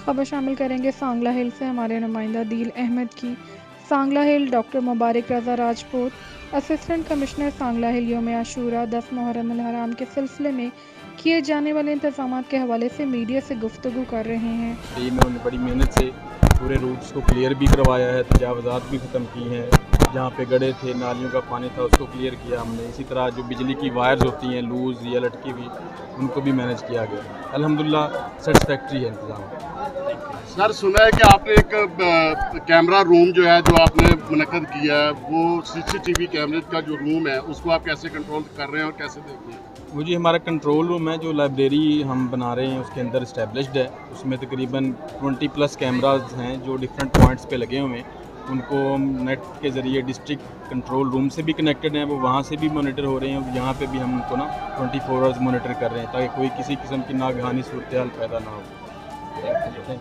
खबर शामिल करेंगे सांगला हिल से हमारे नुमाइंदा दिल अहमद की। सांगला हिल डॉक्टर मुबारक रज़ा राजपूत असिस्टेंट कमिश्नर सांगला हिल यौम आशूरा 10 मुहर्रम अल हराम के सिलसिले में किए जाने वाले इंतजाम के हवाले से मीडिया से गुफ्तगू कर रहे हैं। टीम ने बड़ी मेहनत से पूरे रूट्स को क्लियर भी करवाया है, तजावज़ात भी ख़त्म की हैं। जहाँ पे गड्ढे थे, नालियों का पानी था, उसको क्लियर किया हमने। इसी तरह जो बिजली की वायर्स होती हैं लूज़ या लटकी हुई, उनको भी मैनेज किया गया। अल्हम्दुलिल्लाह सेटिस्फैक्ट्री है इंतज़ाम। सर, सुना है कि आपने एक कैमरा रूम जो है जो आपने मुनक्कद किया है, वो सीसीटीवी कैमरे का जो रूम है उसको आप कैसे कंट्रोल कर रहे हैं और कैसे देख रहे हैं? वो जी हमारा कंट्रोल रूम है, जो लाइब्रेरी हम बना रहे हैं उसके अंदर इस्टेब्लिश्ड है। उसमें तकरीबन 20+ कैमराज हैं जो डिफरेंट पॉइंट्स पे लगे हुए हैं। उनको हम नेट के ज़रिए डिस्ट्रिक्ट कंट्रोल रूम से भी कनेक्टेड हैं, वो वहाँ से भी मॉनिटर हो रहे हैं। और यहाँ पे भी हम उनको 24 आवर्स मॉनिटर कर रहे हैं ताकि कोई किसी किस्म की नागहानी सूरत हाल पैदा ना हो।